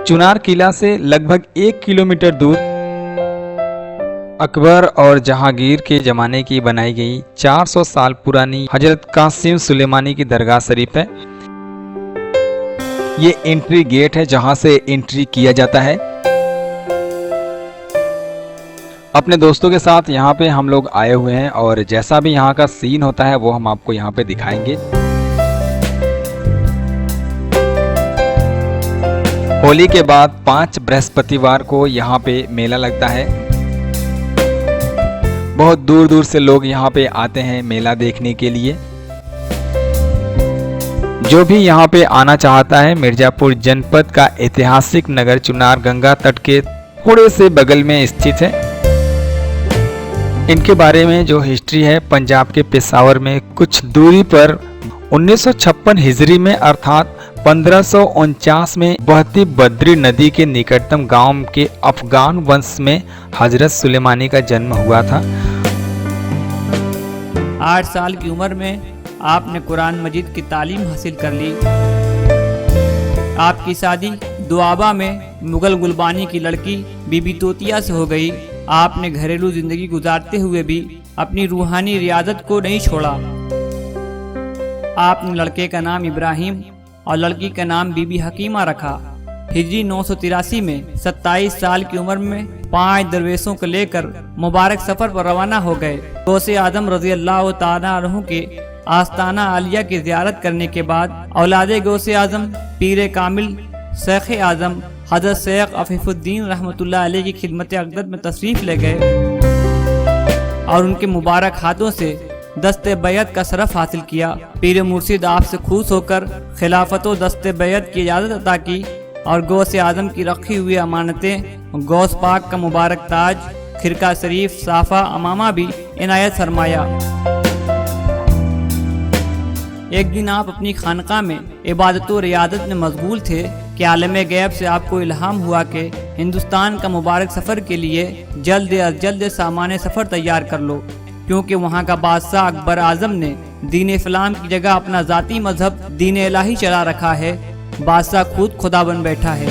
चुनार किला से लगभग 1 किलोमीटर दूर अकबर और जहांगीर के ज़माने की बनाई गई 400 साल पुरानी हजरत कासिम सुलेमानी की दरगाह शरीफ है। ये एंट्री गेट है जहां से एंट्री किया जाता है। अपने दोस्तों के साथ यहाँ पे हम लोग आए हुए हैं और जैसा भी यहाँ का सीन होता है वो हम आपको यहाँ पे दिखाएंगे। होली के बाद 5 बृहस्पतिवार को यहाँ पे मेला लगता है। बहुत दूर दूर से लोग यहाँ पे आते हैं मेला देखने के लिए। जो भी यहाँ पे आना चाहता है, मिर्जापुर जनपद का ऐतिहासिक नगर चुनार गंगा तट के थोड़े से बगल में स्थित है। इनके बारे में जो हिस्ट्री है, पंजाब के पेशावर में कुछ दूरी पर 1956 हिजरी में अर्थात 1549 में बहती बद्री नदी के निकटतम गांव के अफगान वंश में हजरत सुलेमानी का जन्म हुआ था। 8 साल की उम्र में आपने कुरान मजीद की तालीम हासिल कर ली। आपकी शादी दुआबा में मुगल गुलबानी की लड़की बीबी तोतिया से हो गई। आपने घरेलू जिंदगी गुजारते हुए भी अपनी रूहानी रियादत को नहीं छोड़ा। आपने लड़के का नाम इब्राहिम और लड़की का नाम बीबी हकीमा रखा। हिजरी 983 में 27 साल की उम्र में 5 दरवेशों को लेकर मुबारक सफर पर रवाना हो गए। गौसे आदम रज़ी अल्लाह तआला अन्हु के आस्ताना आलिया की ज़ियारत करने के बाद औलादे गौसे आजम पीर कामिल शेख आजम हजरत शेख अफीफुद्दीन रहमतुल्लाह अलैह की खिदमत अक़दस में तशरीफ़ ले गए और उनके मुबारक हाथों से दस्ते बैत का शरफ हासिल किया। पीर मुर्शिद आपसे खुश होकर खिलाफत व दस्ते बैत की इजाज़त अता की और गौसे आजम की रखी हुई अमानतें गौस पाक का मुबारक ताज, खिरका शरीफ, साफा, अमामा भी इनायत फरमाया। एक दिन आप अपनी खानका में इबादत व रियादत में मशगूल थे कि आलम गैब से आपको इल्हाम हुआ कि हिंदुस्तान का मुबारक सफ़र के लिए जल्द अज जल्द सामान सफ़र तैयार कर लो, क्योंकि वहाँ का बादशाह अकबर आजम ने दीन इस्लाम की जगह अपना ज़ाती मजहब दीन इलाही चला रखा है। बादशाह खुद खुदा बन बैठा है।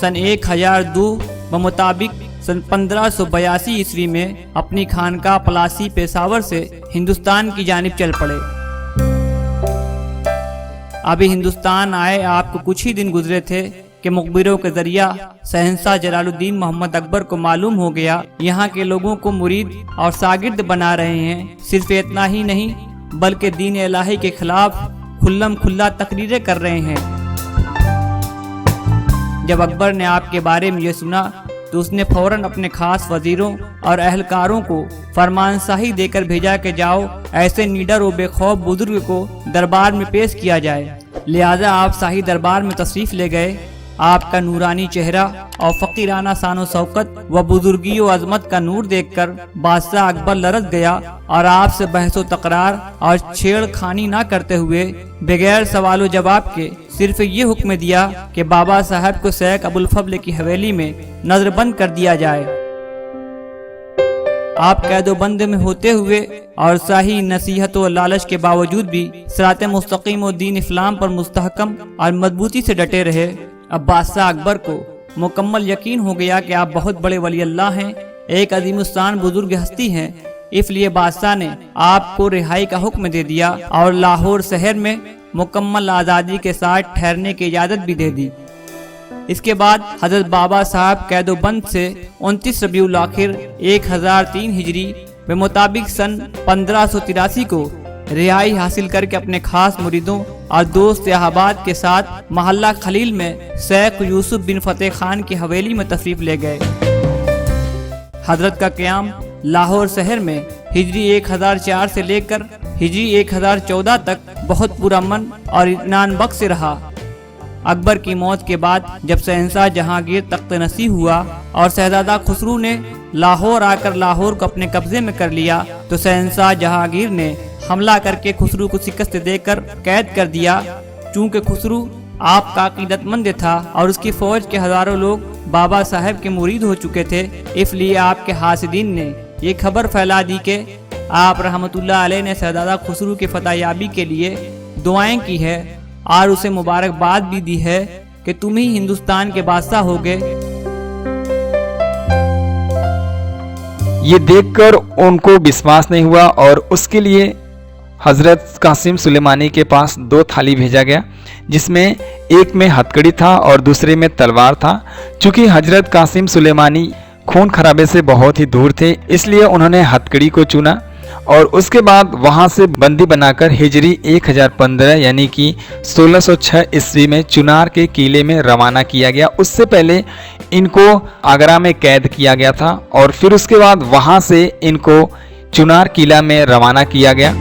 सन 1002 मुताबिक सन 1582 ईस्वी में अपनी खानका पलासी पेशावर से हिंदुस्तान की जानिब चल पड़े। अभी हिंदुस्तान आए आपको कुछ ही दिन गुजरे थे कि मुखबिरों के जरिया शहंशाह जलालुद्दीन मोहम्मद अकबर को मालूम हो गया यहाँ के लोगों को मुरीद और शागिर्द बना रहे हैं। सिर्फ इतना ही नहीं बल्कि दीन इलाही के खिलाफ खुल्लम खुल्ला तकरीरें कर रहे हैं। जब अकबर ने आपके बारे में ये सुना तो उसने फौरन अपने खास वजीरों और अहलकारों को फरमानशाही देकर भेजा कि जाओ ऐसे निडर व बेखौफ बुजुर्ग को दरबार में पेश किया जाए। लिहाजा आप शाही दरबार में तशरीफ ले गए। आपका नूरानी चेहरा और फकीराना शान शौकत व बुजुर्गी व अजमत का नूर देखकर बादशाह अकबर लरज गया और आपसे बहसो तकरार और छेड़खानी ना करते हुए बगैर सवाल जवाब के सिर्फ ये हुक्म दिया कि बाबा साहब को शेख अबुल फजल की हवेली में नजरबंद कर दिया जाए। आप कैदोबंद में होते हुए और शाही नसीहत व लालच के बावजूद भी सिरात मुस्तकीम और दीन इस्लाम पर मुस्तहकम और मजबूती से डटे रहे। अब बादशाह अकबर को मुकम्मल यकीन हो गया कि आप बहुत बड़े वली अल्लाह हैं, एक अजीमुस्शान बुजुर्ग हस्ती हैं। इसलिए बादशाह ने आपको रिहाई का हुक्म दे दिया और लाहौर शहर में मुकम्मल आज़ादी के साथ ठहरने की इजाज़त भी दे दी। इसके बाद हजरत बाबा साहब कैदोबंद से 29 रबीउल आखिर 1003 हिजरी के मुताबिक सन 1583 को रिहाई हासिल करके अपने खास मुरीदों और दोस्त अहबाब के साथ मोहल्ला खलील में शेख यूसुफ बिन फतेह खान की हवेली में तशरीफ ले गए। हजरत का क़याम लाहौर शहर में हिजरी 1004 से लेकर हिजरी 1014 तक बहुत पुरअमन और इत्मीनान बख्श रहा। अकबर की मौत के बाद जब शहंशाह जहांगीर तख्त नसी हुआ और शहजादा खुसरू ने लाहौर आकर लाहौर को अपने कब्जे में कर लिया तो शहंशाह जहांगीर ने हमला करके खुसरू को शिकस्त देकर कैद कर दिया। चूँकि खुसरू आपका अकीदतमंद था और उसकी फौज के हजारों लोग बाबा साहब के मुरीद हो चुके थे, इसलिए आपके हासिदीन ने ये खबर फैला दी कि आप रहमतुल्लाह अलैह ने शहजादा खुसरू की फतहयाबी के लिए दुआएं की है और उसे मुबारकबाद भी दी है कि तुम ही हिंदुस्तान के बादशाह होगे। ये देखकर उनको विश्वास नहीं हुआ और उसके लिए हजरत कासिम सुलेमानी के पास 2 थाली भेजा गया, जिसमें एक में हथकड़ी था और दूसरे में तलवार था। चूंकि हजरत कासिम सुलेमानी खून खराबे से बहुत ही दूर थे, इसलिए उन्होंने हथकड़ी को चुना और उसके बाद वहां से बंदी बनाकर हिजरी 1015 यानी कि 1606 ईस्वी में चुनार के किले में रवाना किया गया। उससे पहले इनको आगरा में कैद किया गया था और फिर उसके बाद वहां से इनको चुनार किला में रवाना किया गया।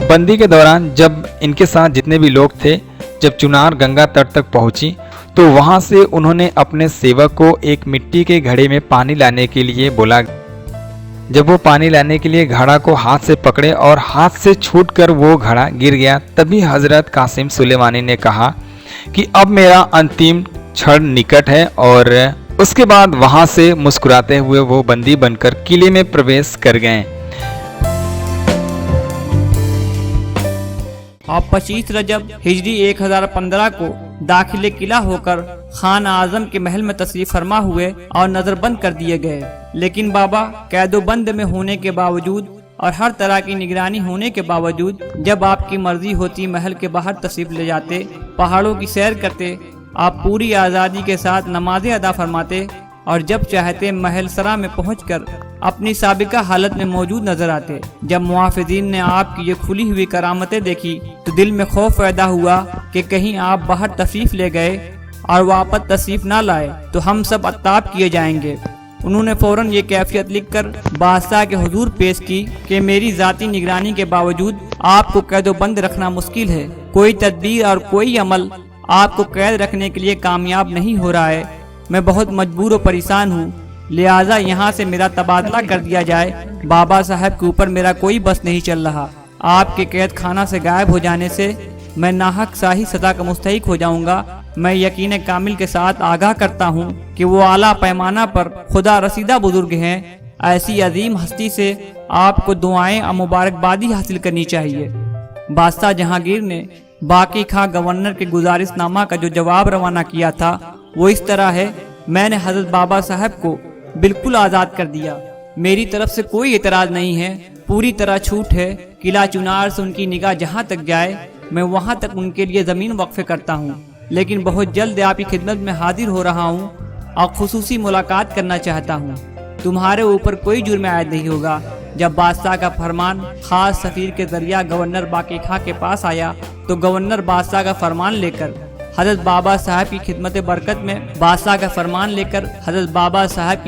बंदी के दौरान जब इनके साथ जितने भी लोग थे, जब चुनार गंगा तट तक पहुंची तो वहां से उन्होंने अपने सेवक को एक मिट्टी के घड़े में पानी लाने के लिए बोला। जब वो पानी लाने के लिए घड़ा को हाथ से पकड़े और हाथ से छूटकर वो घड़ा गिर गया, तभी हजरत कासिम सुलेमानी ने कहा कि अब मेरा अंतिम क्षण निकट है और उसके बाद वहां से मुस्कुराते हुए वो बंदी बनकर किले में प्रवेश कर गए। और 25 रजब हिजरी 1015 को दाखिले किला होकर खान आजम के महल में तशरीफ फरमा हुए और नजरबंद कर दिए गए। लेकिन बाबा कैदोबंद में होने के बावजूद और हर तरह की निगरानी होने के बावजूद जब आपकी मर्जी होती महल के बाहर तशरीफ ले जाते, पहाड़ों की सैर करते, आप पूरी आज़ादी के साथ नमाजें अदा फरमाते और जब चाहते महल सरा में पहुंचकर अपनी साबिका हालत में मौजूद नजर आते। जब मुआफिजीन ने आपकी ये खुली हुई करामतें देखी तो दिल में खौफ पैदा हुआ कि कहीं आप बाहर तशरीफ ले गए और वापस तशरीफ ना लाए तो हम सब अताब किए जाएंगे। उन्होंने फौरन ये कैफियत लिखकर बादशाह के हुजूर पेश की कि मेरी जाती निगरानी के बावजूद आपको कैदोबंद रखना मुश्किल है। कोई तदबीर और कोई अमल आपको कैद रखने के लिए कामयाब नहीं हो रहा है। मैं बहुत मजबूर और परेशान हूँ, लिहाजा यहाँ से मेरा तबादला कर दिया जाए। बाबा साहब के ऊपर मेरा कोई बस नहीं चल रहा। आपके कैद खाना से गायब हो जाने से मैं नाहक शाही सजा का मुस्तहिक हो जाऊंगा। मैं यकीन कामिल के साथ आगाह करता हूँ कि वो आला पैमाना पर खुदा रसीदा बुजुर्ग हैं। ऐसी अजीम हस्ती से आपको दुआएं और मुबारकबादी हासिल करनी चाहिए। बादशाह जहांगीर ने बाकी खां गवर्नर के गुजारिशनामा का जो जवाब रवाना किया था वो इस तरह है। मैंने हजरत बाबा साहब को बिल्कुल आज़ाद कर दिया। मेरी तरफ से कोई एतराज़ नहीं है, पूरी तरह छूट है। किला चुनार से उनकी निगाह जहाँ तक जाए मैं वहाँ तक उनके लिए ज़मीन वक्फ करता हूँ। लेकिन बहुत जल्द आपकी खिदमत में हाजिर हो रहा हूँ और खुसूसी मुलाकात करना चाहता हूँ। तुम्हारे ऊपर कोई जुर्म आयद नहीं होगा। जब बादशाह का फरमान खास सफीर के जरिया गवर्नर बाकी खां के पास आया तो गवर्नर बादशाह का फरमान लेकर हजरत बाबा साहब की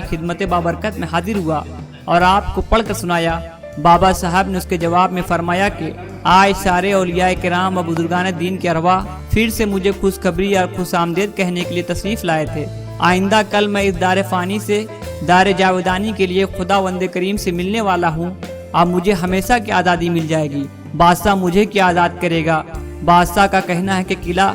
खिदमत बाबरकत में हाजिर हुआ और आपको पढ़कर सुनाया। बाबा साहब ने उसके जवाब में फरमाया कि आज सारे औलियाए किराम व बुजुर्गान दीन के अरवा फिर से मुझे खुशखबरी और खुशामदीद कहने के लिए तशरीफ लाए थे। आइंदा कल मैं इस दार फ़ानी से दार जावेदानी के लिए खुदा वंदे करीम से मिलने वाला हूँ। अब मुझे हमेशा की आज़ादी मिल जाएगी। बादशाह मुझे क्या आज़ाद करेगा? बादशाह का कहना है कि किला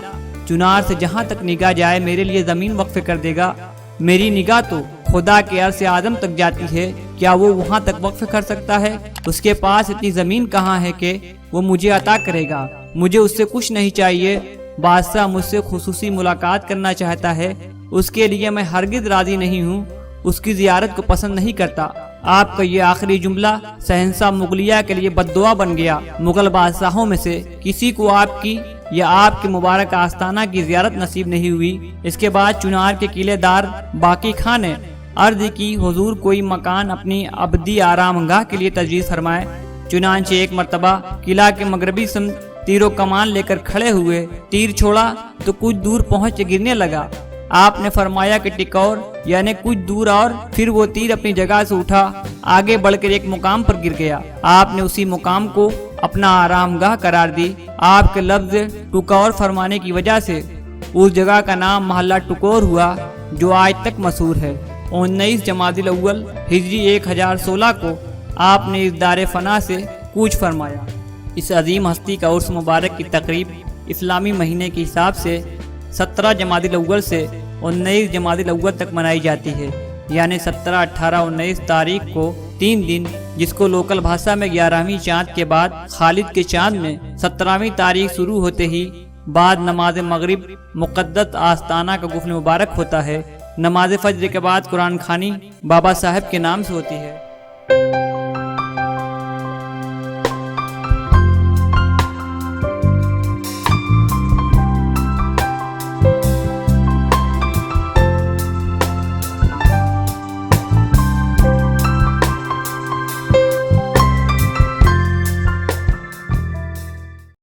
चुनार से जहाँ तक निगाह जाए मेरे लिए ज़मीन वक्फ कर देगा। मेरी निगाह तो खुदा के अर्श आज़म तक जाती है, क्या वो वहाँ तक वक्फ कर सकता है? उसके पास इतनी ज़मीन कहाँ है कि वो मुझे अता करेगा? मुझे उससे कुछ नहीं चाहिए। बादशाह मुझसे खुसूसी मुलाकात करना चाहता है, उसके लिए मैं हरगिज़ राज़ी नहीं हूँ। उसकी ज़ियारत को पसंद नहीं करता। आपका ये आखिरी जुमला शहंशाह मुगलिया के लिए बद्दुआ बन गया। मुगल बादशाहों में से किसी को आपकी या आपके मुबारक आस्थाना की ज़ियारत नसीब नहीं हुई। इसके बाद चुनार के किलेदार बाकी खां ने अर्ज की, हुजूर कोई मकान अपनी अबदी आरामगाह के लिए तजवीज़ फरमाए। चुनांचे एक मरतबा किला के मगरबी सम तीरों कमान लेकर खड़े हुए, तीर छोड़ा तो कुछ दूर पहुँच गिरने लगा। आपने फरमाया कि टिकौर, यानी कुछ दूर, और फिर वो तीर अपनी जगह से उठा, आगे बढ़कर एक मुकाम पर गिर गया। आपने उसी मुकाम को अपना आरामगाह करार दी। आपके लफ्ज टुकौर फरमाने की वजह से उस जगह का नाम मोहल्ला टुकौर हुआ, जो आज तक मशहूर है। 19 जमादिल अव्वल हिजरी 1016 को आपने इस दारे फना से कूच फरमाया। इस अजीम हस्ती का उर्स मुबारक की तकरीब इस्लामी महीने के हिसाब से 17 जमादिल अव्वल से 19 जमादिल अव्वल तक मनाई जाती है, यानी 17, 18, 19 तारीख को 3 दिन, जिसको लोकल भाषा में 11वीं चाँद के बाद खालिद के चाँद में 17वीं तारीख शुरू होते ही बाद नमाज मगरिब मुक़द्दस आस्ताना का गुफ्न मुबारक होता है। नमाज फज्र के बाद कुरान खानी बाबा साहब के नाम से होती है।